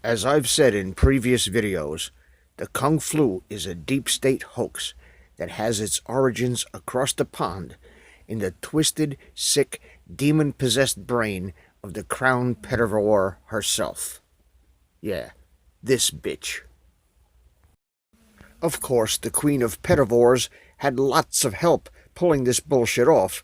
As I've said in previous videos, the Kung Flu is a deep state hoax that has its origins across the pond in the twisted, sick, demon-possessed brain of the crown pettivore herself. Yeah, this bitch. Of course, the Queen of Pettivores had lots of help pulling this bullshit off,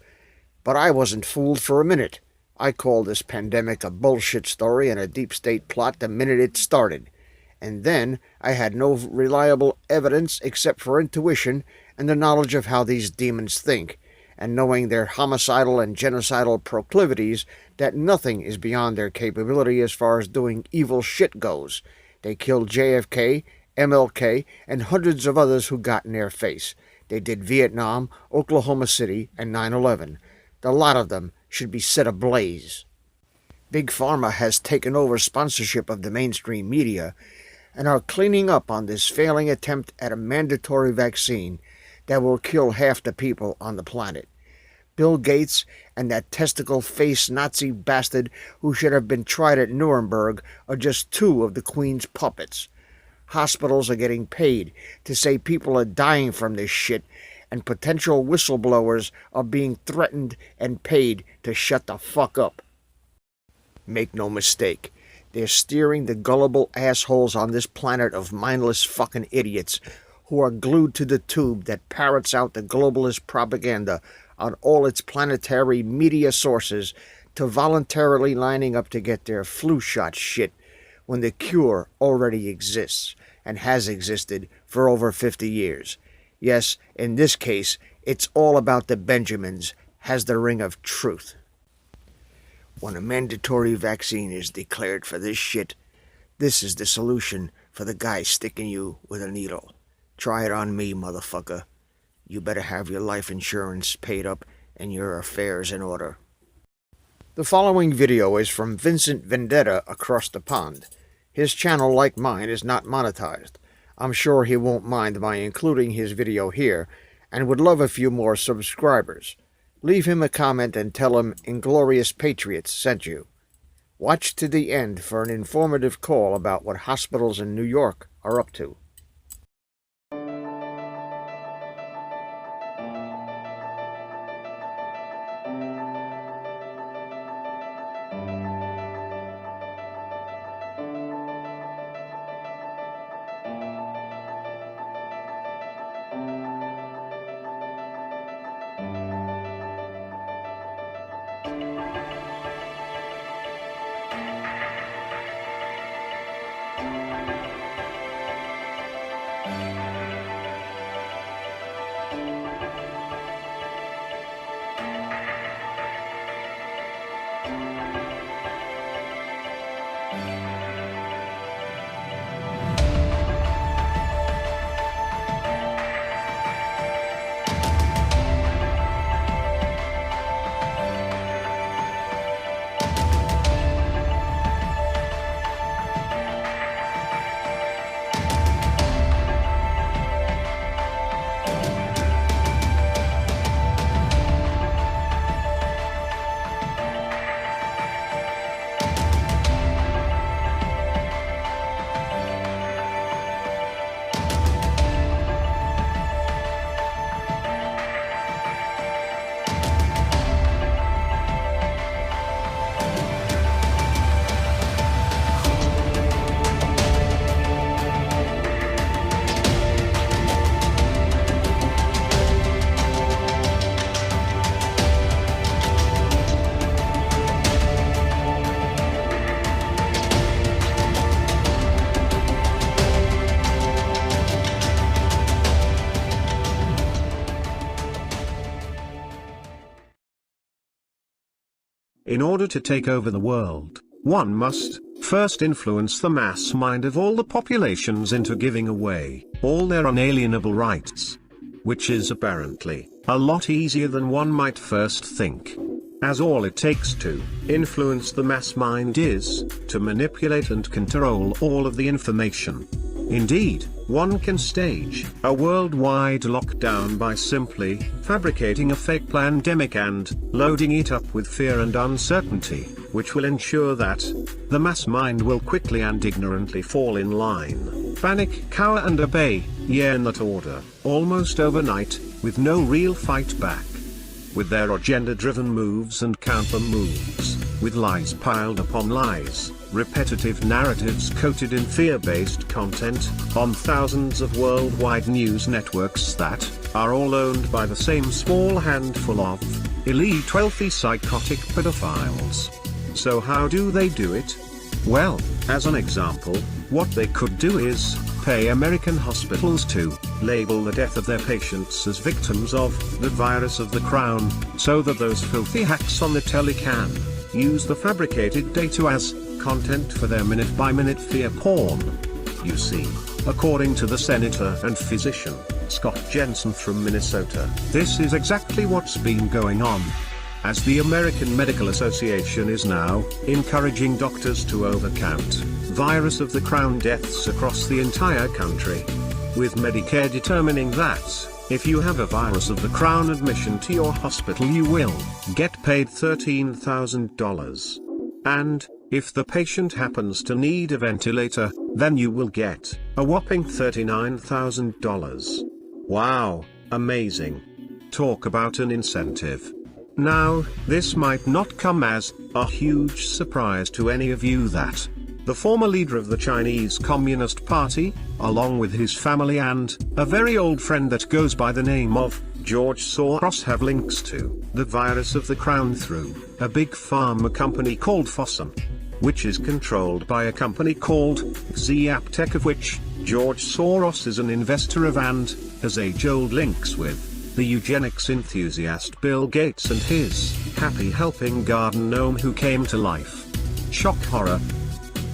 but I wasn't fooled for a minute. I called this pandemic a bullshit story and a deep state plot the minute it started. And then I had no reliable evidence except for intuition and the knowledge of how these demons think, and knowing their homicidal and genocidal proclivities, that nothing is beyond their capability as far as doing evil shit goes. They killed JFK, MLK, and hundreds of others who got in their face. They did Vietnam, Oklahoma City, and 9/11. The lot of them should be set ablaze. Big Pharma has taken over sponsorship of the mainstream media and are cleaning up on this failing attempt at a mandatory vaccine that will kill half the people on the planet. Bill Gates and that testicle-faced Nazi bastard who should have been tried at Nuremberg are just two of the Queen's puppets. Hospitals are getting paid to say people are dying from this shit, and potential whistleblowers are being threatened and paid to shut the fuck up. Make no mistake, they're steering the gullible assholes on this planet of mindless fucking idiots who are glued to the tube that parrots out the globalist propaganda on all its planetary media sources to voluntarily lining up to get their flu shot shit when the cure already exists and has existed for over 50 years. Yes, in this case, it's all about the Benjamins, has the ring of truth. When a mandatory vaccine is declared for this shit, this is the solution for the guy sticking you with a needle. Try it on me, motherfucker. You better have your life insurance paid up and your affairs in order. The following video is from Vincent Vendetta across the pond. His channel, like mine, is not monetized. I'm sure he won't mind my including his video here, and would love a few more subscribers. Leave him a comment and tell him Inglorious Patriots sent you. Watch to the end for an informative call about what hospitals in New York are up to. In order to take over the world, one must first influence the mass mind of all the populations into giving away all their unalienable rights. Which is apparently a lot easier than one might first think. As all it takes to influence the mass mind is to manipulate and control all of the information. Indeed, one can stage a worldwide lockdown by simply fabricating a fake pandemic and loading it up with fear and uncertainty, which will ensure that the mass mind will quickly and ignorantly fall in line, panic, cower and obey, in that order, almost overnight, with no real fight back. With their agenda-driven moves and counter-moves, with lies piled upon lies, repetitive narratives coated in fear-based content, on thousands of worldwide news networks that are all owned by the same small handful of elite wealthy psychotic pedophiles. So how do they do it? Well, as an example, what they could do is pay American hospitals to label the death of their patients as victims of the virus of the crown, so that those filthy hacks on the telly can use the fabricated data as content for their minute-by-minute fear porn. You see, according to the senator and physician, Scott Jensen from Minnesota, this is exactly what's been going on. As the American Medical Association is now encouraging doctors to overcount virus of the crown deaths across the entire country, with Medicare determining that if you have a virus of the crown admission to your hospital you will get paid $13,000. And if the patient happens to need a ventilator, then you will get a whopping $39,000. Wow, amazing. Talk about an incentive. Now, this might not come as a huge surprise to any of you that the former leader of the Chinese Communist Party, along with his family and a very old friend that goes by the name of George Soros, have links to the virus of the crown through a big pharma company called Fosun, which is controlled by a company called Zaptec, of which George Soros is an investor of and has age-old links with the eugenics enthusiast Bill Gates and his happy helping garden gnome who came to life. Shock horror.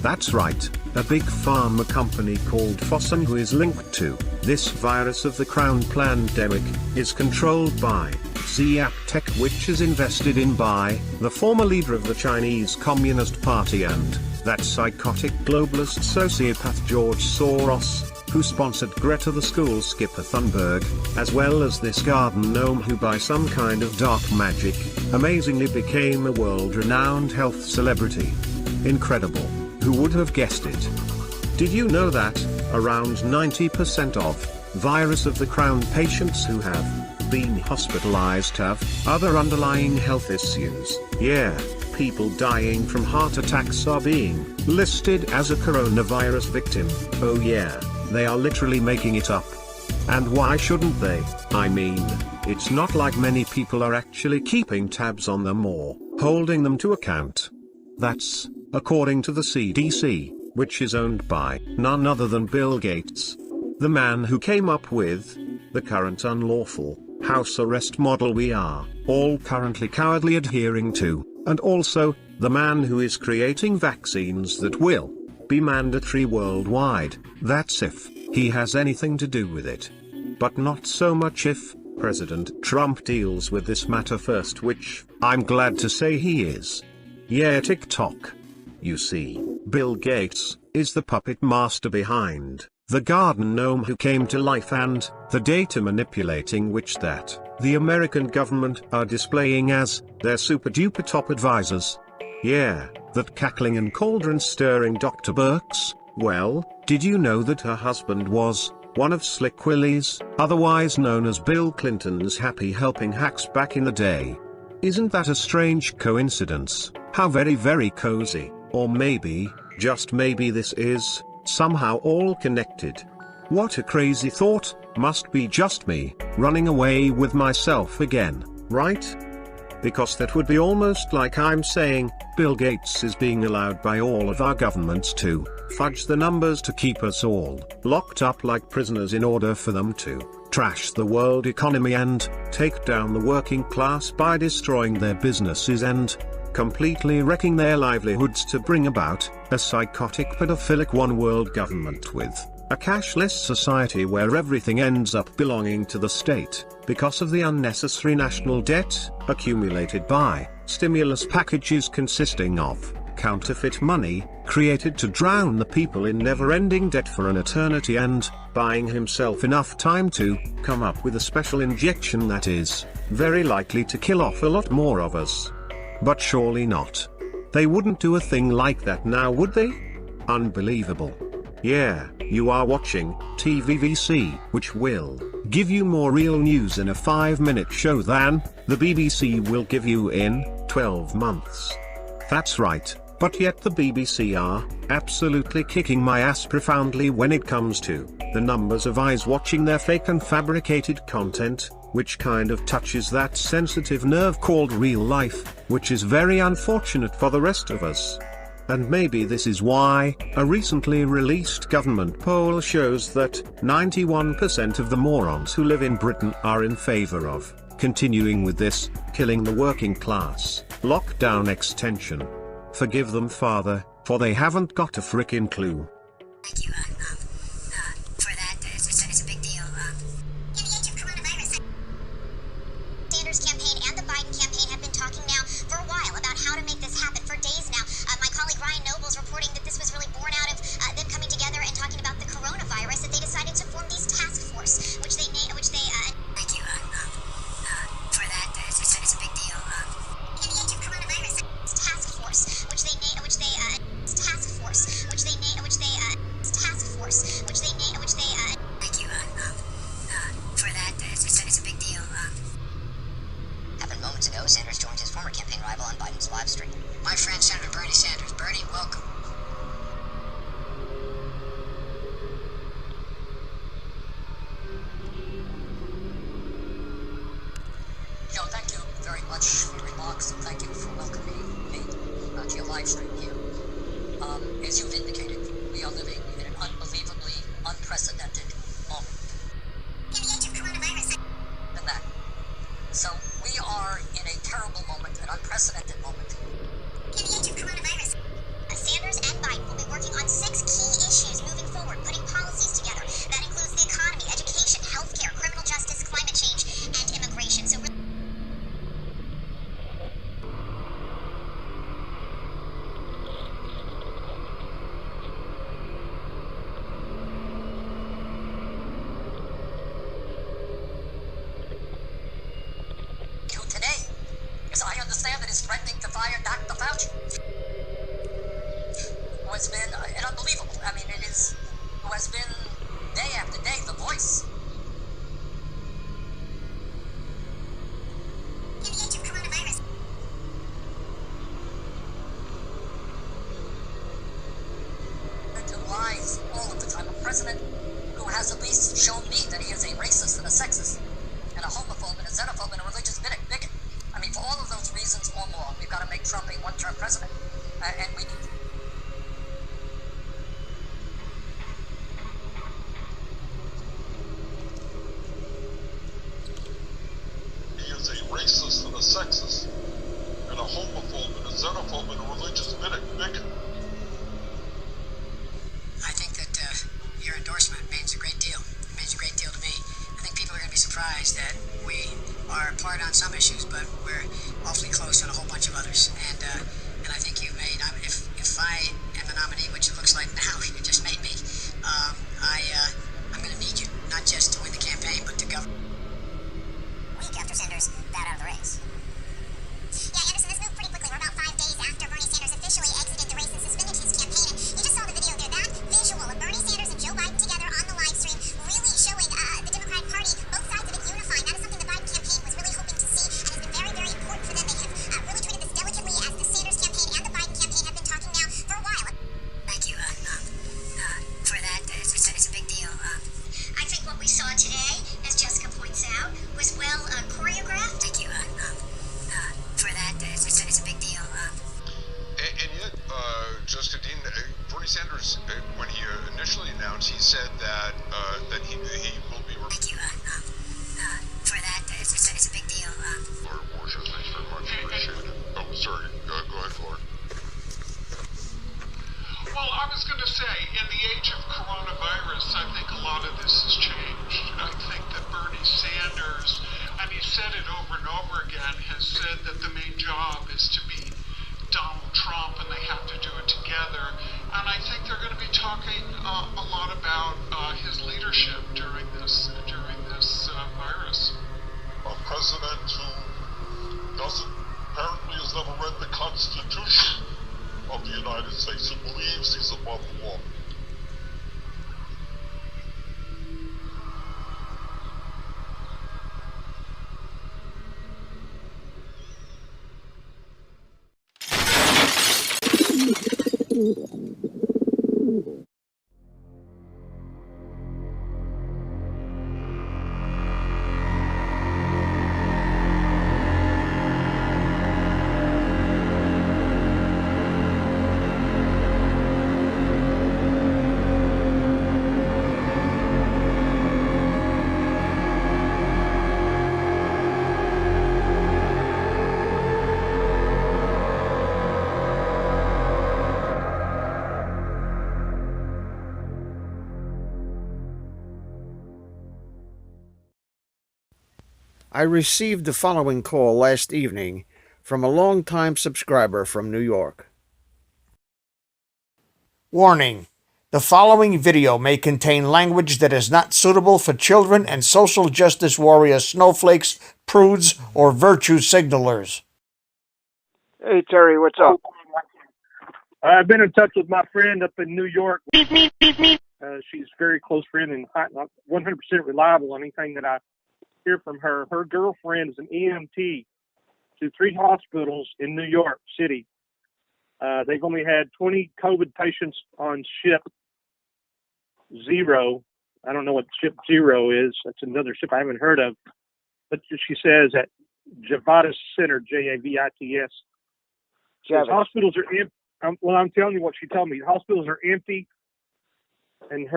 That's right, a big pharma company called Fosun, who is linked to this virus of the crown pandemic, is controlled by Zaptec, which is invested in by the former leader of the Chinese Communist Party and that psychotic globalist sociopath George Soros, who sponsored Greta the school skipper Thunberg, as well as this garden gnome who by some kind of dark magic, amazingly became a world-renowned health celebrity. Incredible, who would have guessed it? Did you know that around 90% of virus of the crown patients who have been hospitalized have other underlying health issues? Yeah, people dying from heart attacks are being listed as a coronavirus victim. Oh yeah. They are literally making it up. And why shouldn't they? I mean, it's not like many people are actually keeping tabs on them or holding them to account. That's according to the CDC, which is owned by none other than Bill Gates, the man who came up with the current unlawful house arrest model we are all currently cowardly adhering to, and also the man who is creating vaccines that will be mandatory worldwide. That's if he has anything to do with it. But not so much if President Trump deals with this matter first, which I'm glad to say he is. Yeah, TikTok. You see, Bill Gates is the puppet master behind the garden gnome who came to life and the data manipulating which that the American government are displaying as their super duper top advisors. Yeah, that cackling and cauldron stirring Dr. Birx. Well, did you know that her husband was one of Slick Willie's, otherwise known as Bill Clinton's happy helping hacks back in the day? Isn't that a strange coincidence? How very very cozy. Or maybe, just maybe this is somehow all connected. What a crazy thought. Must be just me running away with myself again, right? Because that would be almost like I'm saying Bill Gates is being allowed by all of our governments to fudge the numbers to keep us all locked up like prisoners in order for them to trash the world economy and take down the working class by destroying their businesses and completely wrecking their livelihoods to bring about a psychotic pedophilic one world government with a cashless society where everything ends up belonging to the state, because of the unnecessary national debt accumulated by stimulus packages consisting of counterfeit money, created to drown the people in never-ending debt for an eternity and, buying himself enough time to, come up with a special injection that is, very likely to kill off a lot more of us. But surely not. They wouldn't do a thing like that now, would they? Unbelievable. Yeah, you are watching TVVC, which will give you more real news in a 5-minute show than the BBC will give you in 12 months. That's right, but yet the BBC are absolutely kicking my ass profoundly when it comes to the numbers of eyes watching their fake and fabricated content, which kind of touches that sensitive nerve called real life, which is very unfortunate for the rest of us. And maybe this is why a recently released government poll shows that 91% of the morons who live in Britain are in favor of continuing with this killing the working class lockdown extension. Forgive them, Father, for they haven't got a frickin' clue. Thank you for that. It's a big deal. In the age of coronavirus, Sanders campaign and the Biden campaign have been talking now for a while about how to make this happen for days now. My colleague Ryan Noble's reporting that this was really born out of them coming together and talking about the coronavirus, that they decided to form these task force, which they thank you for that. It's a big deal. In the age of coronavirus, task force, which they task force, which they task force, which they thank you for that. It's a big deal. Happened moments ago. Sanders joined his former campaign rival on Biden's live stream. My friend Senator Bernie Sanders. Bernie, welcome. Thank you very much for the remarks, and thank you for welcoming me to your live stream here. As you've indicated, we are living in an unbelievably unprecedented moment. In the age of coronavirus. Than that. So we are in a terrible moment, an unprecedented moment. In the age of coronavirus, Sanders and Biden will be working on 6 key issues moving forward, putting policies together. That includes the economy, education, healthcare, criminal justice, climate change, and immigration. So today, as I understand it, is threatening to fire Dr. Fauci, who has been an unbelievable, who has been day after day the voice. in the age of coronavirus. Who lies all of the time. A president who has at least shown me that he is a racist and a sexist and a homophobe and a xenophobe and a religious bigot. For all of those reasons or more, we've got to make Trump a one-term president. And we need. He is a racist and a sexist and a homophobe and a xenophobe and a religious bigot. I think that your endorsement means a great deal. It means a great deal to me. I think people are going to be surprised that we are apart on some issues, but we're awfully close on a whole bunch of others. And I think you've made, if I am a nominee, which it looks like now, you just made me, I'm going to need you, not just to win the campaign, but to govern. Week after Sanders bowed out of the race. Yeah, Anderson, this moved pretty quickly. We're about 5 days after Bernie Sanders officially exited the race. This is a lot about his leadership during this virus. A president who apparently has never read the Constitution of the United States and believes he's above the law. I received the following call last evening from a long-time subscriber from New York. Warning: the following video may contain language that is not suitable for children and social justice warrior snowflakes, prudes, or virtue signalers. Hey Terry, what's up? I've been in touch with my friend up in New York. She's a very close friend and not 100% reliable on anything that I hear from her. Her girlfriend is an EMT to 3 hospitals in New York City. They've only had 20 COVID patients on ship 0. I don't know what ship 0 is. That's another ship I haven't heard of. But she says at Javits Center, Javits. Hospitals are empty. Well, I'm telling you what she told me. The hospitals are empty. And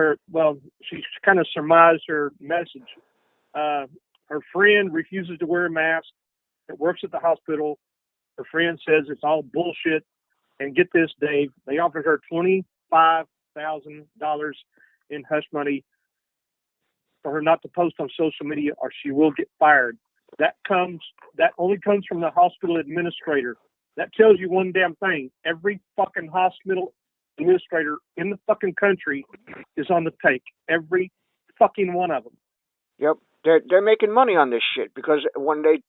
she kind of surmised her message. Her friend refuses to wear a mask. It works at the hospital. Her friend says it's all bullshit. And get this, Dave, they offered her $25,000 in hush money for her not to post on social media or she will get fired. That only comes from the hospital administrator. That tells you one damn thing. Every fucking hospital administrator in the fucking country is on the take. Every fucking one of them. Yep, they're making money on this shit because when they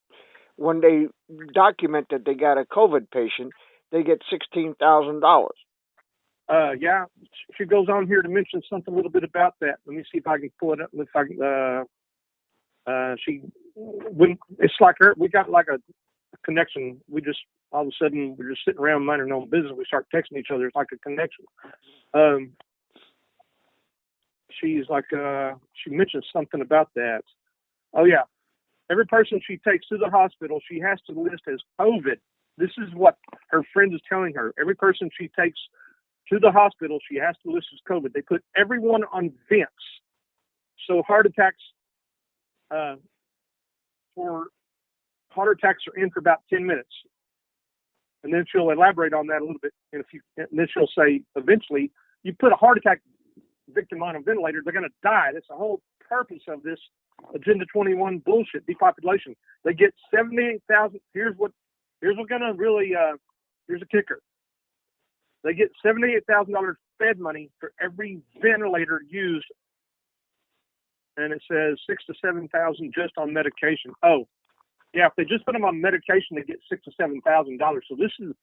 document that they got a COVID patient, they get $16,000. Yeah, she goes on here to mention something a little bit about that. Let me see if I can pull it up. If I can, it's like her. We got like a connection. We just all of a sudden we're just sitting around minding our own business. We start texting each other. It's like a connection. She's like, she mentioned something about that. Oh yeah, every person she takes to the hospital, she has to list as COVID. This is what her friend is telling her. Every person she takes to the hospital, she has to list as COVID. They put everyone on vents. So heart attacks are in for about 10 minutes. And then she'll elaborate on that a little bit. And then she'll say, eventually, you put a heart attack victim on a ventilator, they're going to die. That's the whole purpose of this Agenda 21 bullshit, depopulation. They get 78,000. Here's a kicker. They get $78,000 Fed money for every ventilator used, and it says $6,000 to $7,000 just on medication. Oh, yeah, if they just put them on medication, they get $6,000 to $7,000. So this is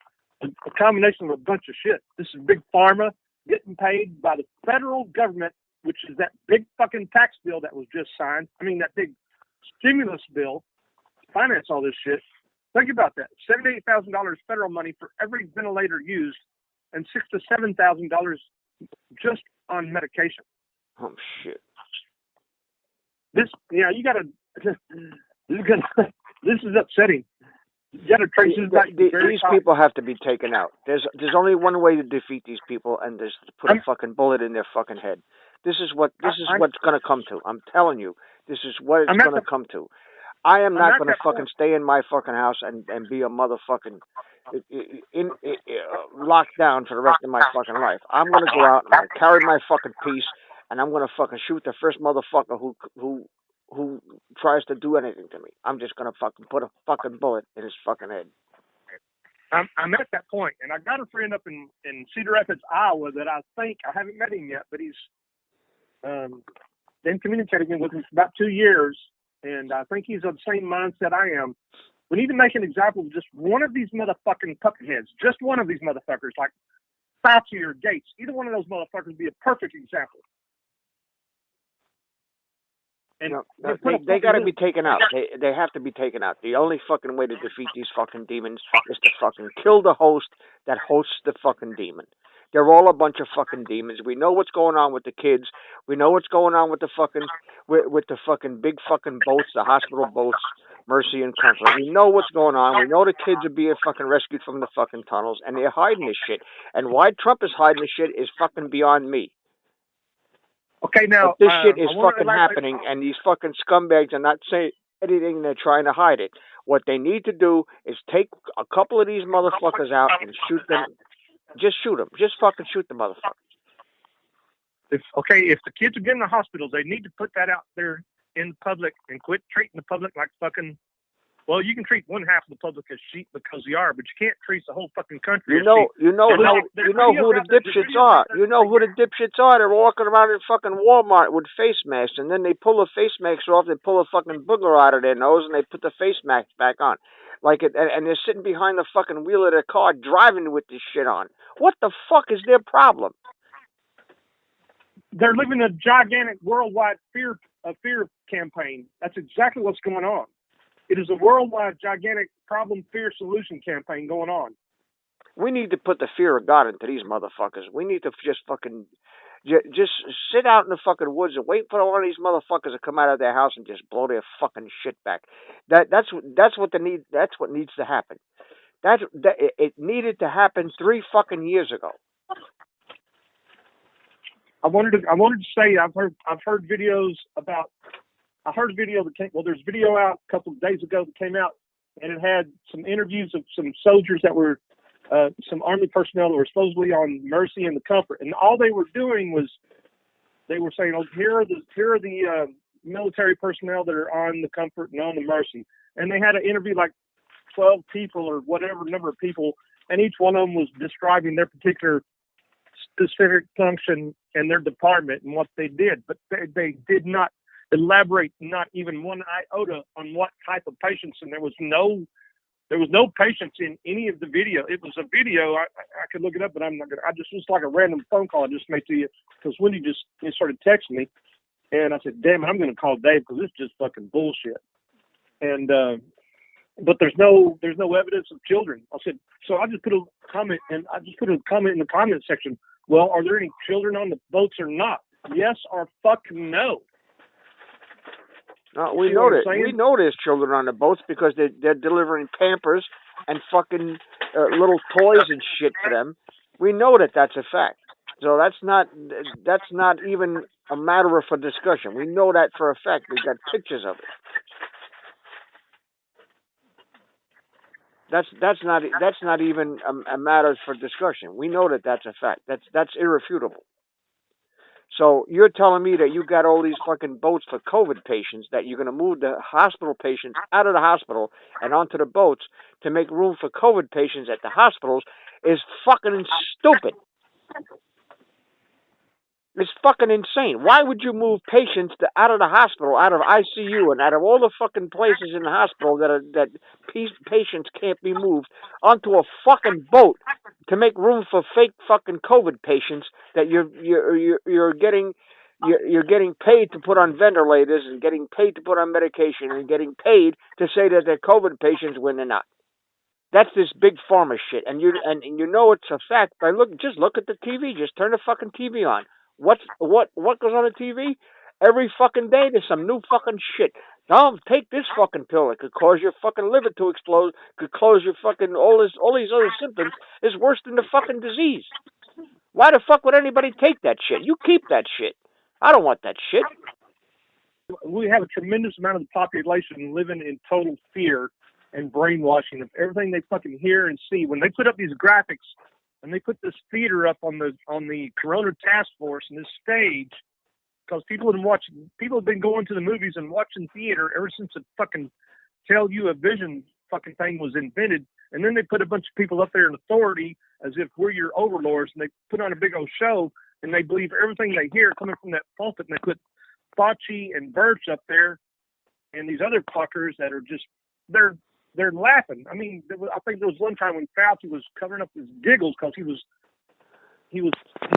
a combination of a bunch of shit. This is big pharma getting paid by the federal government, which is that big fucking tax bill that was just signed. I mean, that big stimulus bill to finance all this shit. Think about that. $78,000 federal money for every ventilator used and $6,000 to $7,000 just on medication. Oh, shit. This is upsetting. You got to trace this back. These people have to be taken out. There's only one way to defeat these people, and there's to put a fucking bullet in their fucking head. This is what's going to come to. I'm telling you, this is what it's going to come to. I am not going to fucking stay in my fucking house and be a motherfucking locked down for the rest of my fucking life. I'm going to go out and I'm going to carry my fucking piece, and I'm going to fucking shoot the first motherfucker who tries to do anything to me. I'm just going to fucking put a fucking bullet in his fucking head. I'm at that point, and I got a friend up in Cedar Rapids, Iowa, that I haven't met him yet, but he's been communicating with him for about 2 years, and I think he's of the same mindset I am. We need to make an example of just one of these motherfucking puppet-heads, just one of these motherfuckers, like Fauci or Gates. Either one of those motherfuckers would be a perfect example. And no, they got to be taken out. They have to be taken out. The only fucking way to defeat these fucking demons is to fucking kill the host that hosts the fucking demon. They're all a bunch of fucking demons. We know what's going on with the kids. We know what's going on with the fucking with the fucking big fucking boats, the hospital boats, Mercy and Comfort. We know what's going on. We know the kids are being fucking rescued from the fucking tunnels, and they're hiding this shit. And why Trump is hiding this shit is fucking beyond me. Okay, now but this shit is fucking happening, and these fucking scumbags are not saying anything. They're trying to hide it. What they need to do is take a couple of these motherfuckers out and shoot them. Just shoot them. Just fucking shoot the motherfuckers. If the kids are getting to the hospitals, they need to put that out there in public and quit treating the public like fucking. Well, you can treat one half of the public as sheep because they are, but you can't treat the whole fucking country. You know who the dipshits are. You know who the dipshits are. They're walking around in fucking Walmart with face masks, and then they pull the face masks off. They pull a fucking booger out of their nose, and they put the face mask back on. And they're sitting behind the fucking wheel of their car driving with this shit on. What the fuck is their problem? They're living a gigantic worldwide fear campaign. That's exactly what's going on. It is a worldwide gigantic problem fear solution campaign going on. We need to put the fear of God into these motherfuckers. We need to just fucking just sit out in the fucking woods and wait for one of these motherfuckers to come out of their house and just blow their fucking shit back. That's what they need. That's what needs to happen. It needed to happen 3 fucking years ago. I wanted to say I've heard videos about. I heard a video that came. Well, there's video out a couple of days ago that came out, and it had some interviews of some soldiers that were some Army personnel that were supposedly on Mercy and the Comfort, and all they were doing was they were saying, "Oh, here are the military personnel that are on the Comfort and on the Mercy," and they had to interview like 12 people or whatever number of people, and each one of them was describing their particular specific function and their department and what they did, but they did not elaborate not even one iota on what type of patients, and there was no patients in any of the video. It was a video. I could look it up, but I'm not gonna. It's like a random phone call I just made to you because Wendy just started texting me, and I said, "Damn it, I'm gonna call Dave because this is just fucking bullshit." And but there's no evidence of children. I said, so I just put a comment in the comment section. Well, are there any children on the boats or not? Yes or fucking no. No, we know that. We know there's children on the boats because they're delivering Pampers and fucking little toys and shit to them. We know that that's a fact. So that's not even a matter for discussion. We know that for a fact. We've got pictures of it. That's not even a matter for discussion. We know that that's a fact. That's irrefutable. So you're telling me that you got all these fucking boats for COVID patients, that you're going to move the hospital patients out of the hospital and onto the boats to make room for COVID patients at the hospitals is fucking stupid. It's fucking insane. Why would you move patients out of the hospital, out of ICU, and out of all the fucking places in the hospital that patients can't be moved onto a fucking boat to make room for fake fucking COVID patients that you're getting paid to put on ventilators and getting paid to put on medication and getting paid to say that they're COVID patients when they're not. That's this big pharma shit, and you know it's a fact by look at the TV. Just turn the fucking TV on. What goes on the TV? Every fucking day there's some new fucking shit. Now take this fucking pill. It could cause your fucking liver to explode. Could cause your fucking all these other symptoms. Is worse than the fucking disease. Why the fuck would anybody take that shit? You keep that shit. I don't want that shit. We have a tremendous amount of the population living in total fear and brainwashing of everything they fucking hear and see. When they put up these graphics and they put this theater up on the Corona Task Force and this stage, because people have been going to the movies and watching theater ever since the fucking Tell You a Vision fucking thing was invented. And then they put a bunch of people up there in authority as if we're your overlords, and they put on a big old show. and they believe everything they hear coming from that pulpit, and they put Fauci and Birch up there, and these other fuckers that are just they're laughing. I mean, I think there was one time when Fauci was covering up his giggles because he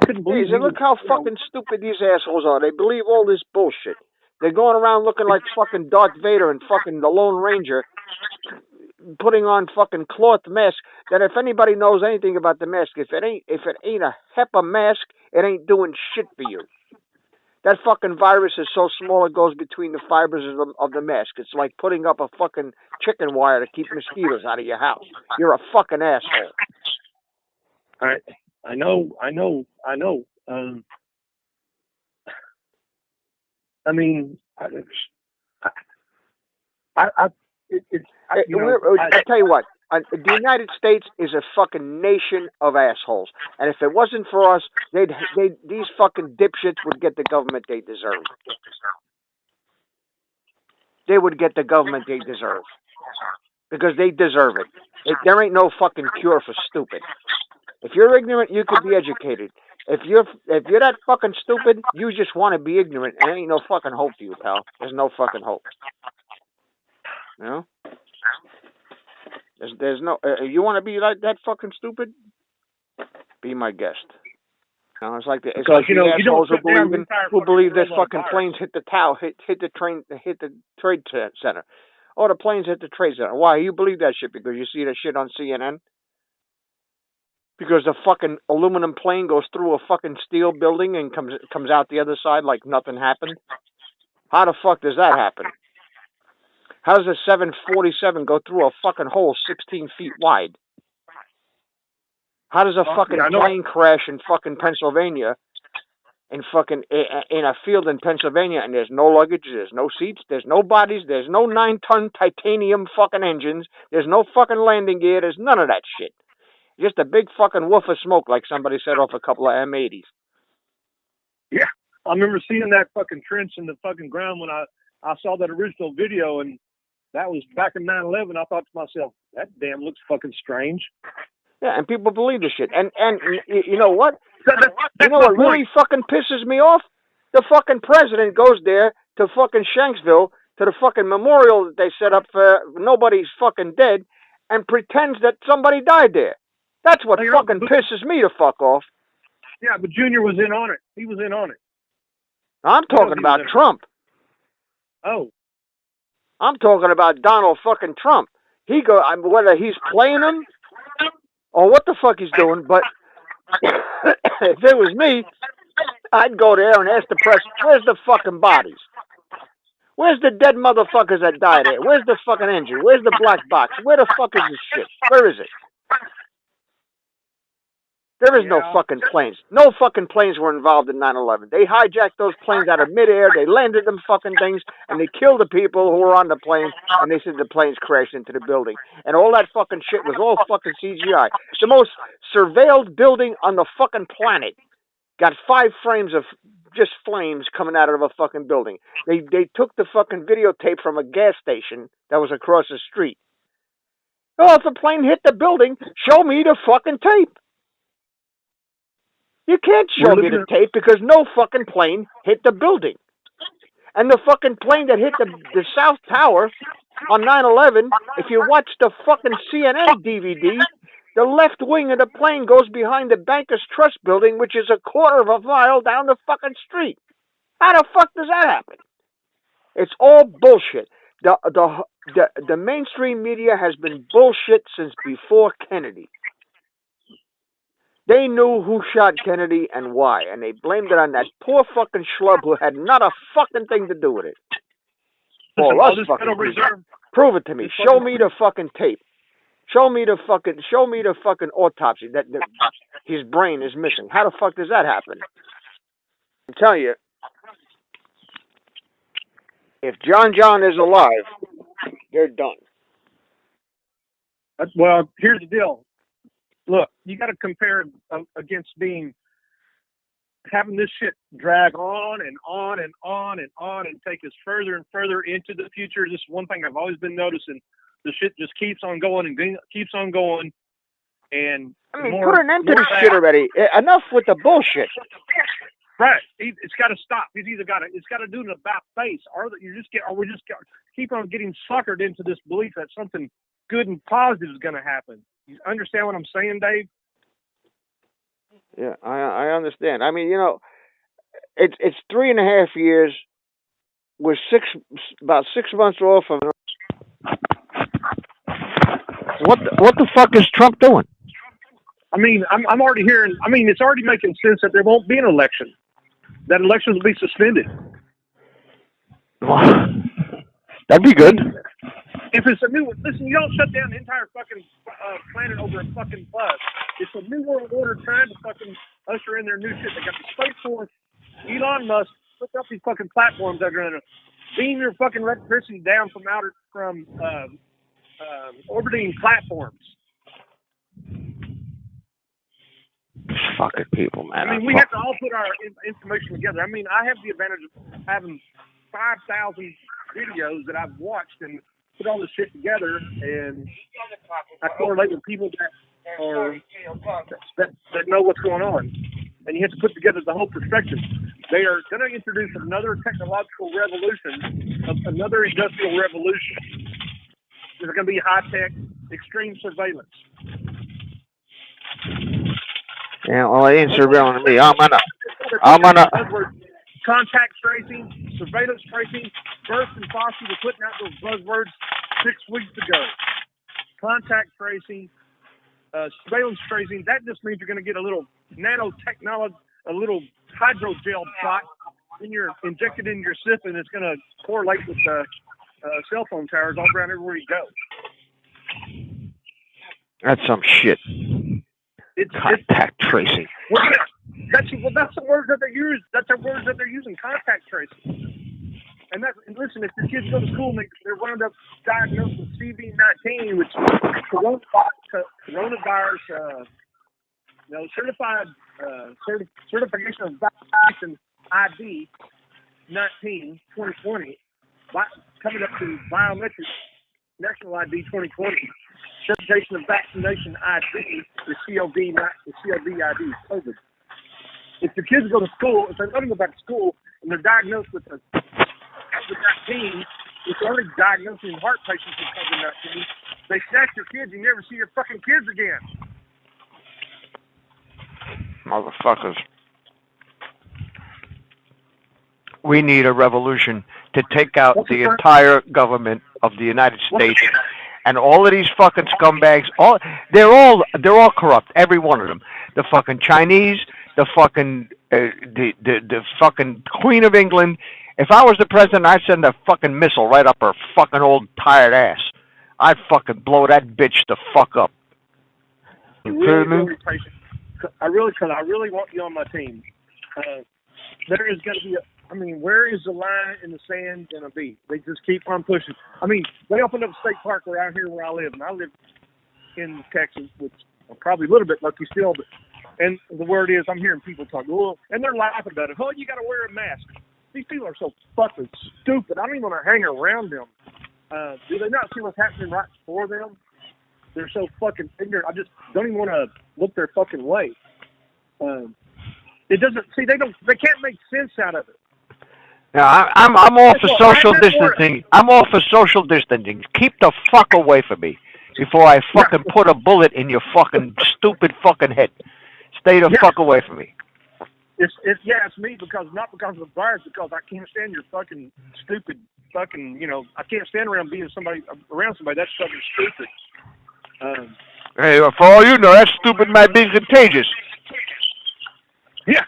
couldn't believe. Hey, look how fucking stupid these assholes are. They believe all this bullshit. They're going around looking like fucking Darth Vader and fucking the Lone Ranger, putting on fucking cloth masks. That if anybody knows anything about the mask, if it ain't a HEPA mask, it ain't doing shit for you. That fucking virus is so small it goes between the fibers of the mask. It's like putting up a fucking chicken wire to keep mosquitoes out of your house. You're a fucking asshole. I know. I mean, I tell you what. The United States is a fucking nation of assholes, and if it wasn't for us, these fucking dipshits would get the government they deserve. They would get the government they deserve because they deserve it. There ain't no fucking cure for stupid. If you're ignorant, you could be educated. If you're that fucking stupid, you just want to be ignorant, and there ain't no fucking hope for you, pal. There's no fucking hope. You know? There's no. You want to be like that fucking stupid? Be my guest. You know, it's like the assholes who believe that fucking planes hit the tower, hit the trade center. Oh, the planes hit the trade center. Why? You believe that shit because you see that shit on CNN? Because the fucking aluminum plane goes through a fucking steel building and comes out the other side like nothing happened? How the fuck does that happen? How does a 747 go through a fucking hole 16 feet wide? How does a fucking plane crash in fucking Pennsylvania, in a field in Pennsylvania, and there's no luggage, there's no seats, there's no bodies, there's no 9-ton titanium fucking engines, there's no fucking landing gear, there's none of that shit. Just a big fucking woof of smoke like somebody set off a couple of M80s. Yeah, I remember seeing that fucking trench in the fucking ground when I saw that original video, and that was back in 9/11. I thought to myself, that damn looks fucking strange. Yeah, and people believe this shit. And you know what? You know what really fucking pisses me off? The fucking president goes there to fucking Shanksville, to the fucking memorial that they set up for nobody's fucking dead, and pretends that somebody died there. That's what fucking pisses me the fuck off. Yeah, but Junior was in on it. He was in on it. I'm talking about Trump. Oh. I'm talking about Donald fucking Trump. Whether he's playing him or what the fuck he's doing, but if it was me, I'd go there and ask the press, where's the fucking bodies? Where's the dead motherfuckers that died there? Where's the fucking engine? Where's the black box? Where the fuck is this shit? Where is it? There is no fucking planes. No fucking planes were involved in 9/11. They hijacked those planes out of midair. They landed them fucking things, and they killed the people who were on the planes, and they said the planes crashed into the building. And all that fucking shit was all fucking CGI. The most surveilled building on the fucking planet got 5 frames of just flames coming out of a fucking building. They took the fucking videotape from a gas station that was across the street. Oh, if a plane hit the building, show me the fucking tape. You can't show me the tape because no fucking plane hit the building. And the fucking plane that hit the South Tower on 9/11, if you watch the fucking CNN DVD, the left wing of the plane goes behind the Bankers Trust building, which is a quarter of a mile down the fucking street. How the fuck does that happen? It's all bullshit. The mainstream media has been bullshit since before Kennedy. They knew who shot Kennedy and why, and they blamed it on that poor fucking schlub who had not a fucking thing to do with it. All us fucking people. Prove it to me. Show me the fucking tape. Show me the fucking autopsy that his brain is missing. How the fuck does that happen? I'm telling you, if John is alive, they're done. Well, here's the deal. Look, you got to compare against having this shit drag on and on and on and on and take us further and further into the future. This is one thing I've always been noticing. The shit just keeps on going and keeps on going. And I mean, put an end to this shit already. Enough with the bullshit. Right. It's got to stop. It's got to do an about face, or we just keep on getting suckered into this belief that something good and positive is going to happen. You understand what I'm saying, Dave? Yeah, I understand. I mean, you know, it's 3.5 years. We're about 6 months off of. What the fuck is Trump doing? I mean, I'm already hearing. I mean, it's already making sense that there won't be an election. That elections will be suspended. That'd be good. If it's a new, listen, you don't shut down the entire fucking planet over a fucking buzz. It's a new world order trying to fucking usher in their new shit. They got the Space Force, Elon Musk, put up these fucking platforms that are going to beam your fucking electricity down from orbiting platforms. Fucking people, man. I mean, we have to all put our information together. I mean, I have the advantage of having 5,000 videos that I've watched and put all this shit together, and I correlate with people that know what's going on. And you have to put together the whole perspective. They are going to introduce another technological revolution, another industrial revolution. There's going to be high-tech, extreme surveillance. Yeah, well, it ain't surveilling me. I'm gonna. Contact tracing, surveillance tracing. First and Fossey were putting out those buzzwords 6 weeks ago. Contact tracing, surveillance tracing. That just means you're going to get a little nanotechnology, a little hydrogel shot, and you're injected in your sip, and it's going to correlate with cell phone towers all around everywhere you go. That's some shit. Contact tracing. Well, that's the words that they use. That's the words that they're using. Contact tracing. And listen, if your kids go to school and they're wound up diagnosed with CV-19, which is coronavirus, certified certification of vaccination ID 19 2020, coming up to biometric national ID 2020. Certification of vaccination ID, the COV ID, COVID. If your kids go to school, if they're going to go back to school and they're diagnosed with COVID-19, if they're only diagnosing heart patients with COVID-19, they snatch your kids and you never see your fucking kids again. Motherfuckers. We need a revolution to take out the entire government of the United States. And all of these fucking scumbags, they're all corrupt. Every one of them. The fucking Chinese, the fucking the fucking Queen of England. If I was the president, I'd send a fucking missile right up her fucking old tired ass. I'd fucking blow that bitch the fuck up. I really want you on my team. There is going to be where is the line in the sand going to be? They just keep on pushing. I mean, they opened up a state park around here where I live, and I live in Texas, which I'm probably a little bit lucky still, and the word is I'm hearing people talk, and they're laughing about it. Oh, you got to wear a mask. These people are so fucking stupid. I don't even want to hang around them. Do they not see what's happening right before them? They're so fucking ignorant. I just don't even want to look their fucking way. They can't make sense out of it. Now, I'm all for social distancing. I'm all for social distancing. Keep the fuck away from me before I fucking put a bullet in your fucking stupid fucking head. Stay the fuck away from me. It's me not because of the virus, because I can't stand your fucking stupid fucking, I can't stand around somebody. That's fucking stupid. Hey, for all you know, that stupid might be contagious. Yeah.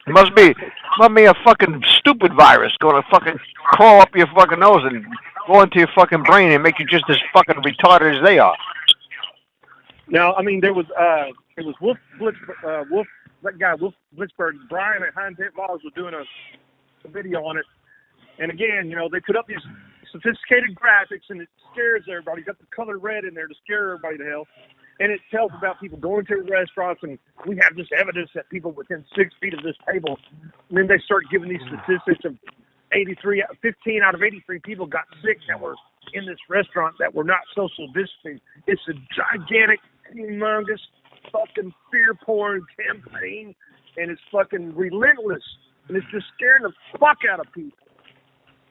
Must be a fucking stupid virus going to fucking crawl up your fucking nose and go into your fucking brain and make you just as fucking retarded as they are. Now, there was Wolf Blitzberg, Brian at Heinz Laws was doing a video on it, and again, they put up these sophisticated graphics and it scares everybody. Got the color red in there to scare everybody to hell. And it tells about people going to restaurants, and we have this evidence that people within 6 feet of this table, and then they start giving these statistics of 15 out of 83 people got sick that were in this restaurant that were not social distancing. It's a gigantic humongous fucking fear porn campaign, and it's fucking relentless, and it's just scaring the fuck out of people.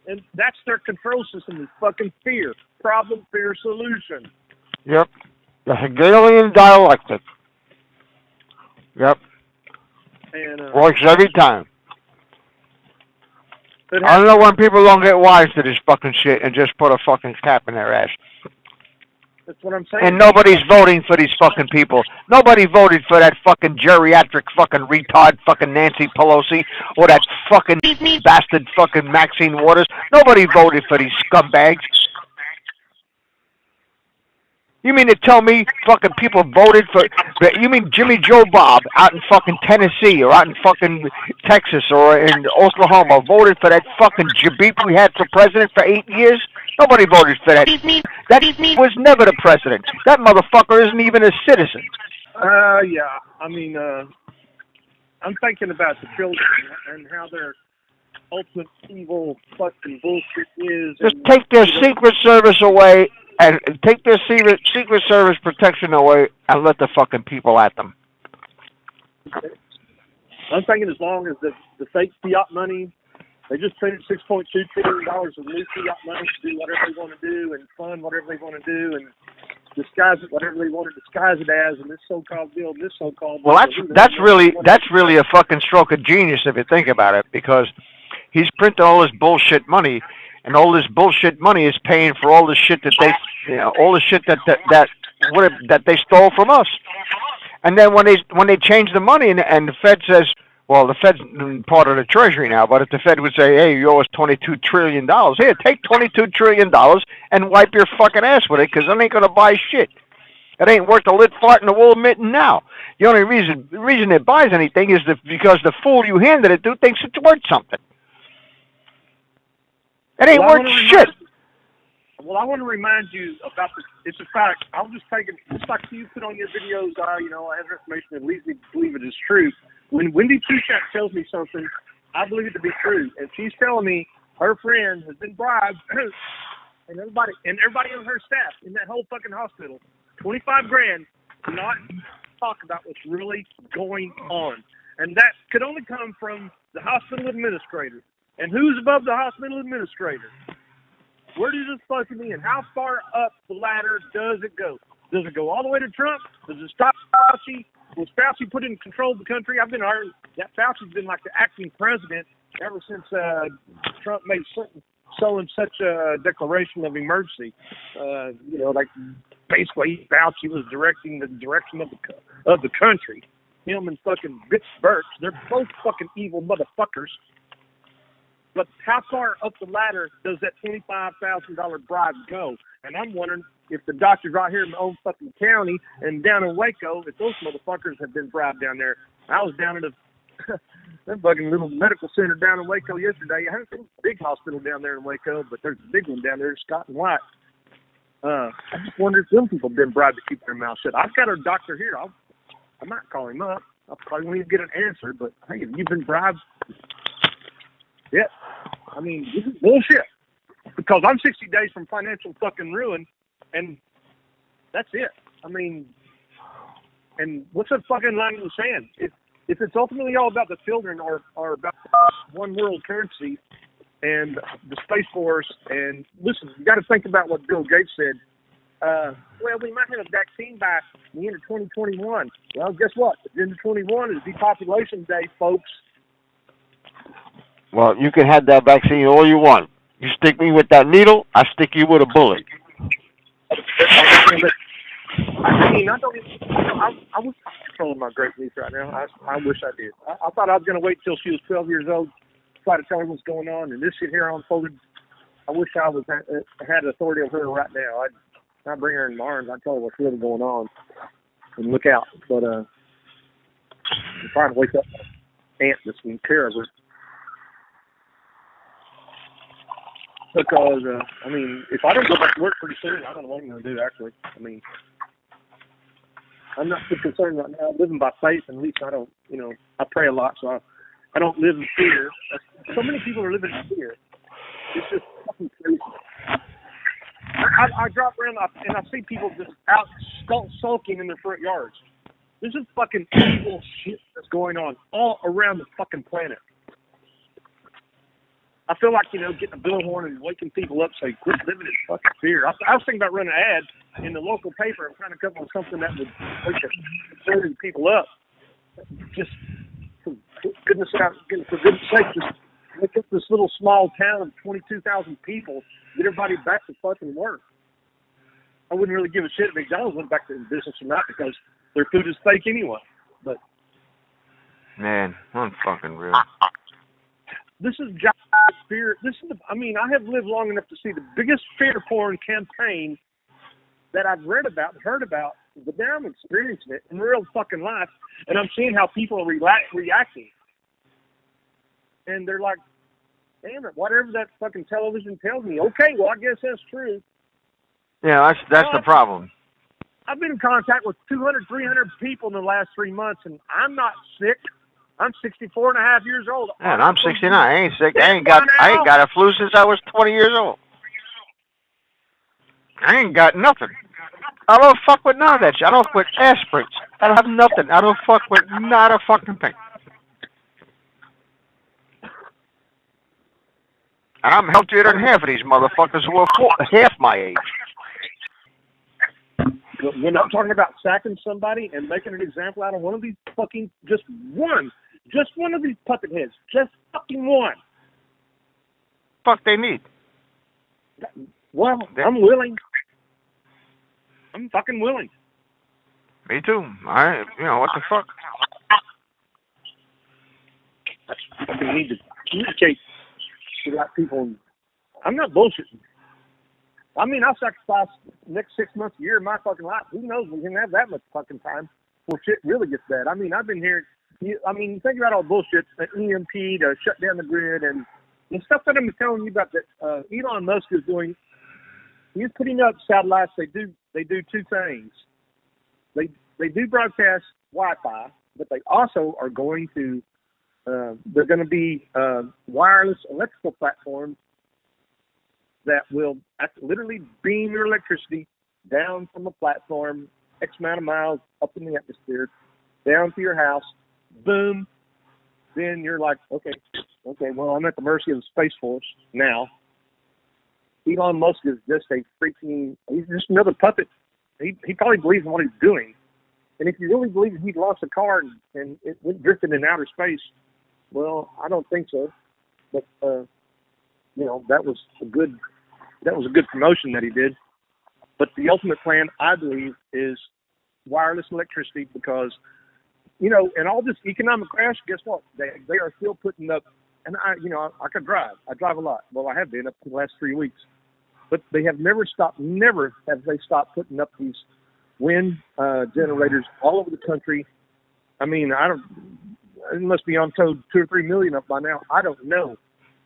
And that's their control system, is fucking fear. Problem, fear, solution. Yep. The Hegelian dialectic. Yep. And, works every time. I don't know when people don't get wise to this fucking shit and just put a fucking cap in their ass. That's what I'm saying. And nobody's voting for these fucking people. Nobody voted for that fucking geriatric fucking retard fucking Nancy Pelosi or that fucking bastard fucking Maxine Waters. Nobody voted for these scumbags. You mean to tell me fucking people voted for... You mean Jimmy Joe Bob out in fucking Tennessee or out in fucking Texas or in Oklahoma voted for that fucking Jabib we had for president for 8 years? Nobody voted for that. That was never the president. That motherfucker isn't even a citizen. Yeah. I mean, I'm thinking about the children and how their ultimate evil fucking bullshit is. Just take their Secret Service away and take their Secret Service protection away and let the fucking people at them. I'm thinking as long as the fake fiat money, they just printed $6.2 trillion of new fiat money to do whatever they want to do and fund whatever they want to do and disguise it whatever they want to disguise it as, and this so-called bill, this so-called bill. Well, that's really a fucking stroke of genius if you think about it, because he's printing all this bullshit money, and all this bullshit money is paying for all the shit that they, all the shit that they stole from us. And then when they change the money and the Fed says, well, the Fed's part of the Treasury now, but if the Fed would say, hey, you owe us $22 trillion, here, take $22 trillion and wipe your fucking ass with it, because it ain't going to buy shit. It ain't worth a lit fart in the wool mitten now. The only reason it buys anything is because the fool you handed it to thinks it's worth something. It ain't worth shit. Well, I want to remind you about it's a fact. I'll just take it, just like you put on your videos, I have information that leads me to believe it is true. When Wendy Tushat tells me something, I believe it to be true. And she's telling me her friend has been bribed, and everybody on her staff in that whole fucking hospital, $25,000 to not talk about what's really going on. And that could only come from the hospital administrator. And who's above the hospital administrator? Where does this fucking mean? How far up the ladder does it go? Does it go all the way to Trump? Does it stop Fauci? Was Fauci put in control of the country? I've been arguing that Fauci's been like the acting president ever since Trump made such a declaration of emergency. Like basically Fauci was directing the direction of the country. Him and fucking Bitch Birch, they're both fucking evil motherfuckers. But how far up the ladder does that $25,000 bribe go? And I'm wondering if the doctors right here in my own fucking county and down in Waco, if those motherfuckers have been bribed down there. I was down at that fucking little medical center down in Waco yesterday. I haven't seen a big hospital down there in Waco, but there's a big one down there, Scott and White. I just wonder if some people have been bribed to keep their mouth shut. I've got a doctor here. I might call him up. I probably won't even get an answer, but hey, have you been bribed? Yeah. I mean, this is bullshit. Because I'm 60 days from financial fucking ruin, and that's it. I mean, and what's that fucking line was saying? If it's ultimately all about the children or about one world currency and the Space Force, and listen, you got to think about what Bill Gates said. Well, we might have a vaccine by the end of 2021. Well, guess what? The end of 2021 is depopulation day, folks. Well, you can have that vaccine all you want. You stick me with that needle, I stick you with a bullet. I mean, I wish I was controlling my great niece right now. I wish I did. I thought I was going to wait till she was 12 years old to try to tell her what's going on, and this shit here unfolded. I wish I had authority over her right now. I'd bring her in my arms. I'd tell her what's really going on and look out. But I'm trying to wake up my aunt that's in care of her. Because, I mean, if I don't go back to work pretty soon, I don't know what I'm going to do, actually. I mean, I'm not too concerned right now. I'm living by faith, and at least I don't, I pray a lot, so I don't live in fear. So many people are living in fear. It's just fucking crazy. I drive around and I see people just out sulking in their front yards. This is fucking evil shit that's going on all around the fucking planet. I feel like, getting a bullhorn and waking people up, say, quit living in fucking fear. I was thinking about running an ad in the local paper and trying to come up with something that would wake people up. Just, for goodness sake, just make up this little small town of 22,000 people, get everybody back to fucking work. I wouldn't really give a shit if McDonald's went back to business or not because their food is fake anyway. But man, unfucking real. This is fear. I have lived long enough to see the biggest fear porn campaign that I've read about and heard about, but now I'm experiencing it in real fucking life, and I'm seeing how people are reacting. And they're like, damn it, whatever that fucking television tells me, okay, well, I guess that's true. Yeah, that's the problem. I've been in contact with 200, 300 people in the last 3 months, and I'm not sick. I'm 64 and a half years old. Man, I'm 69. I ain't sick. I ain't got a flu since I was 20 years old. I ain't got nothing. I don't fuck with none of that shit. I don't fuck with aspirins. I don't have nothing. I don't fuck with not a fucking thing. And I'm healthier than half of these motherfuckers who are half my age. When I'm talking about sacking somebody and making an example out of one of these fucking, just one of these puppet heads, just fucking one. Fuck they need. Well, I'm willing. I'm fucking willing. Me too. What the fuck? I fucking need to communicate to that people. I'm not bullshitting. I'll sacrifice the next 6 months, a year of my fucking life. Who knows? We can have that much fucking time before shit really gets bad. I've been hearing, you think about all the bullshit, the EMP to shut down the grid and stuff that I'm telling you about that Elon Musk is doing. He's putting up satellites. They do two things. They do broadcast Wi-Fi, but they also are going to, they're going to be wireless electrical platforms that will literally beam your electricity down from a platform X amount of miles up in the atmosphere, down to your house, boom. Then you're like, okay, well, I'm at the mercy of the Space Force now. Elon Musk is just he's just another puppet. He probably believes in what he's doing. And if you really believe he'd lost a car and it went drifting in outer space, well, I don't think so. But, that was a good promotion that he did. But the ultimate plan, I believe, is wireless electricity because, in all this economic crash, guess what? They are still putting up, and I can drive. I drive a lot. Well, I have been up for the last 3 weeks. But they have never stopped putting up these wind generators all over the country. It must be on code 2 or 3 million up by now. I don't know.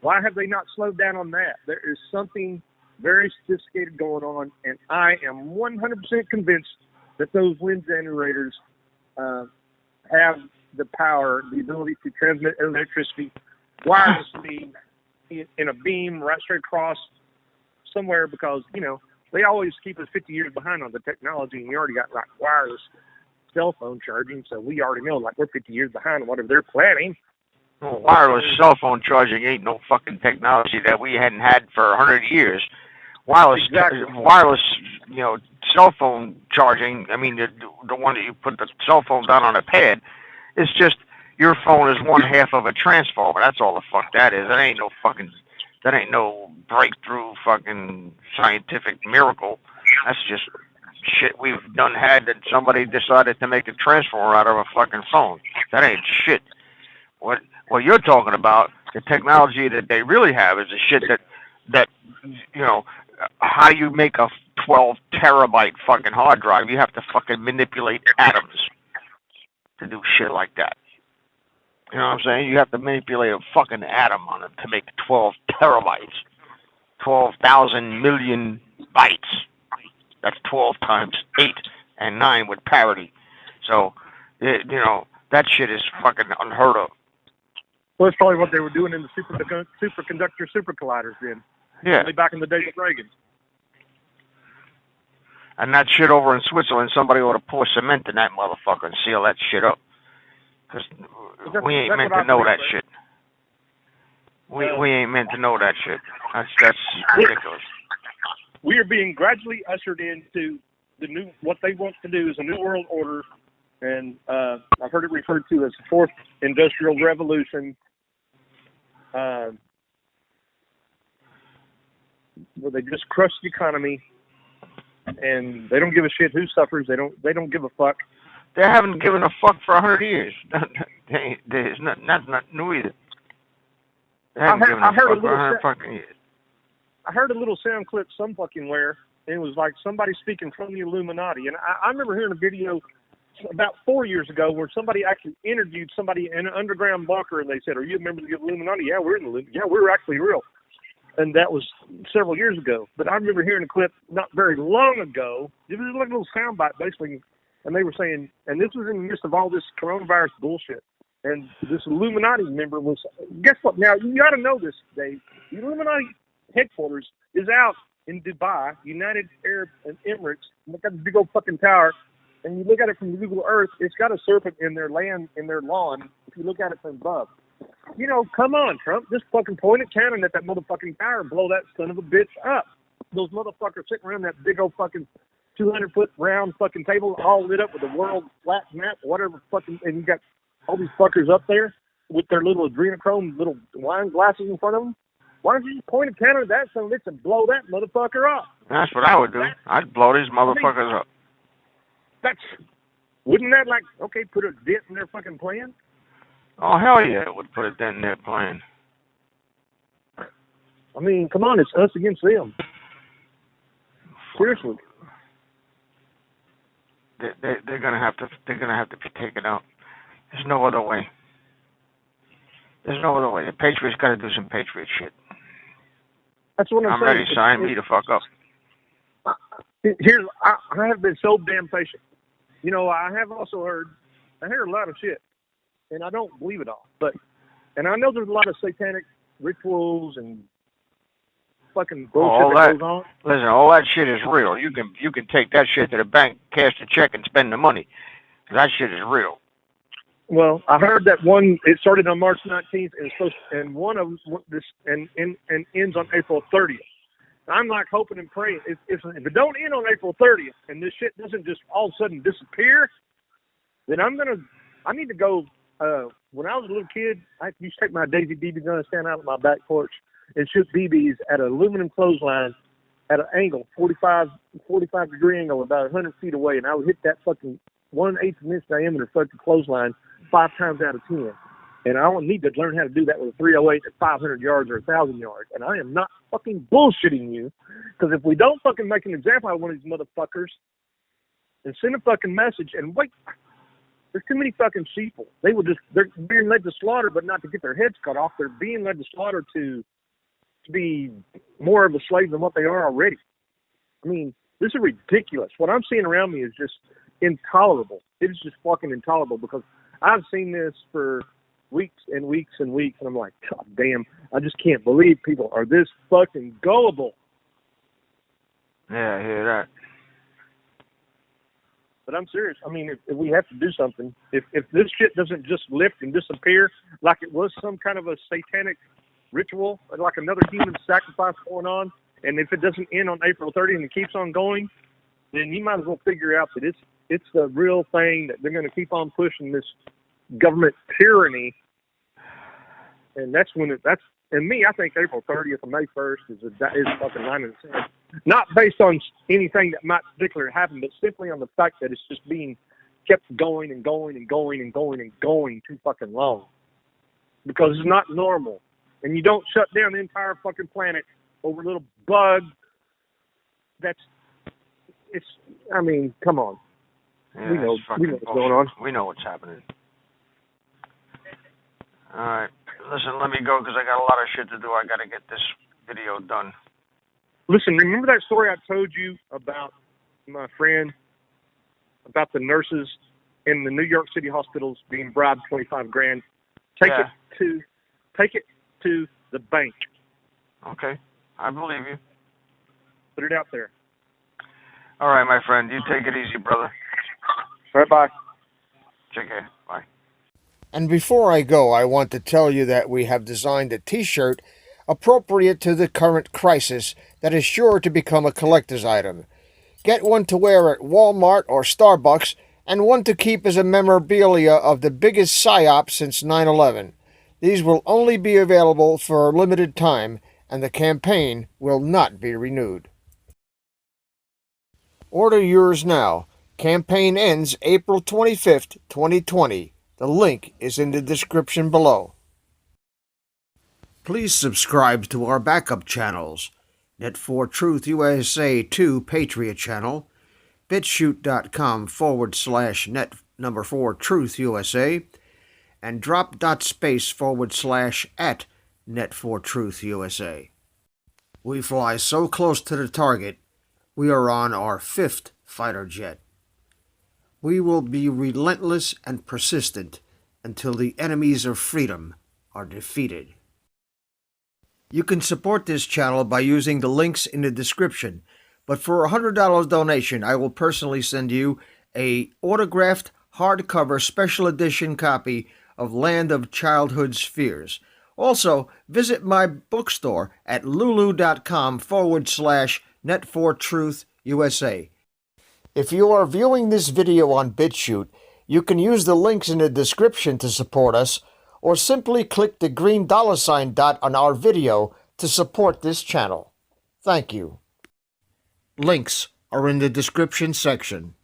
Why have they not slowed down on that? There is something very sophisticated going on, and I am 100% convinced that those wind generators have the power, the ability to transmit electricity wirelessly in a beam right straight across somewhere because, they always keep us 50 years behind on the technology, and we already got wireless cell phone charging, so we already know we're 50 years behind on whatever they're planning. Well, wireless cell phone charging ain't no fucking technology that we hadn't had for 100 years. Wireless, cell phone charging, the one that you put the cell phone down on a pad, it's just your phone is one half of a transformer. That's all the fuck that is. That ain't no breakthrough fucking scientific miracle. That's just shit we've done had that somebody decided to make a transformer out of a fucking phone. That ain't shit. What you're talking about, the technology that they really have is the shit that how do you make a 12 terabyte fucking hard drive? You have to fucking manipulate atoms to do shit like that. You know what I'm saying? You have to manipulate a fucking atom on it to make 12 terabytes. 12,000 million bytes. That's 12 times 8 and 9 with parity. So, that shit is fucking unheard of. Well, that's probably what they were doing in the superconductor super colliders then. Yeah. Back in the days of Reagan. And that shit over in Switzerland, somebody ought to pour cement in that motherfucker and seal that shit up. Because we ain't meant to know that shit. We ain't meant to know that shit. That's ridiculous. We are being gradually ushered into the new, what they want to do is a new world order, and I've heard it referred to as the fourth industrial revolution, where they just crush the economy, and they don't give a shit who suffers. They don't give a fuck. They haven't given a fuck for 100 years. It's not new either. They haven't given a fuck for 100 fucking years. I heard a little sound clip some fucking where, and it was like somebody speaking from the Illuminati. And I remember hearing a video about 4 years ago where somebody actually interviewed somebody in an underground bunker, and they said, "Are you a member of the Illuminati?" "Yeah, we're in the Illuminati." "Yeah, we're actually real." And that was several years ago. But I remember hearing a clip not very long ago. It was like a little soundbite, basically. And they were saying, and this was in the midst of all this coronavirus bullshit. And this Illuminati member was, guess what? Now, you got to know this, Dave. The Illuminati headquarters is out in Dubai, United Arab Emirates. Look at the big old fucking tower. And you look at it from Google Earth, it's got a serpent in their lawn, if you look at it from above. You know, come on, Trump. Just fucking point a cannon at that motherfucking tower and blow that son of a bitch up. Those motherfuckers sitting around that big old fucking 200-foot round fucking table all lit up with a world flat map, whatever fucking, and you got all these fuckers up there with their little adrenochrome little wine glasses in front of them. Why don't you just point a cannon at that son of a bitch and blow that motherfucker up? That's what I would do. I'd blow these motherfuckers up. Wouldn't that, like, okay, put a dent in their fucking plan? Oh, hell yeah, it would put a dent in their plan. I mean, come on, it's us against them. Seriously. They're gonna have to be taken out. There's no other way. There's no other way. The Patriots got to do some Patriot shit. That's what I'm saying. Ready. Sign me the fuck up. I have been so damn patient. You know, I have also heard a lot of shit, and I don't believe it all. And I know there's a lot of satanic rituals and fucking bullshit that goes on. Listen, all that shit is real. You can take that shit to the bank, cash the check, and spend the money. That shit is real. Well, I heard that one. It started on March 19th, and one of this and ends on April 30th. I'm like hoping and praying if it don't end on April 30th and this shit doesn't just all of a sudden disappear, then I need to go. When I was a little kid, I used to take my Daisy BB gun and stand out on my back porch and shoot BBs at an aluminum clothesline at an angle, 45 degree angle, about 100 feet away, and I would hit that fucking 1/8 inch diameter fucking clothesline 5 times out of 10. And I don't need to learn how to do that with a 308 at 500 yards or 1,000 yards. And I am not fucking bullshitting you, because if we don't fucking make an example out of one of these motherfuckers and send a fucking message and wait, there's too many fucking sheeple. They're being led to slaughter, but not to get their heads cut off. They're being led to slaughter to be more of a slave than what they are already. I mean, this is ridiculous. What I'm seeing around me is just intolerable. It is just fucking intolerable, because I've seen this for weeks and weeks and weeks, and I'm like, God damn, I just can't believe people are this fucking gullible. Yeah, I hear that. But I'm serious. I mean, if we have to do something, if this shit doesn't just lift and disappear like it was some kind of a satanic ritual, like another human sacrifice going on, and if it doesn't end on April 30th and it keeps on going, then you might as well figure out that it's the real thing, that they're going to keep on pushing this government tyranny. And that's when and me, I think April 30th and May 1st is fucking 9 and 10. Not based on anything that might particularly happen, but simply on the fact that it's just being kept going and going and going and going and going too fucking long. Because it's not normal. And you don't shut down the entire fucking planet over a little bug I mean, come on. Yeah, we know what's going on. We know what's happening. All right. Listen, let me go because I got a lot of shit to do. I got to get this video done. Listen, remember that story I told you about my friend, about the nurses in the New York City hospitals being bribed $25,000? Take it to the bank. Okay. I believe you. Put it out there. All right, my friend. You take it easy, brother. All right, bye. Take care. Bye. And before I go, I want to tell you that we have designed a t-shirt appropriate to the current crisis that is sure to become a collector's item. Get one to wear at Walmart or Starbucks, and one to keep as a memorabilia of the biggest psyop since 9/11. These will only be available for a limited time, and the campaign will not be renewed. Order yours now. Campaign ends April 25th, 2020. The link is in the description below. Please subscribe to our backup channels. Net4Truth USA 2 Patriot channel, BitChute.com/net4Truth USA, and drop.space/ Net4Truth USA. We fly so close to the target, we are on our 5th fighter jet. We will be relentless and persistent until the enemies of freedom are defeated. You can support this channel by using the links in the description, but for a $100 donation, I will personally send you a autographed hardcover special edition copy of Land of Childhood's Fears. Also, visit my bookstore at lulu.com/net4truth USA. If you are viewing this video on BitChute, you can use the links in the description to support us, or simply click the green $ dot on our video to support this channel. Thank you. Links are in the description section.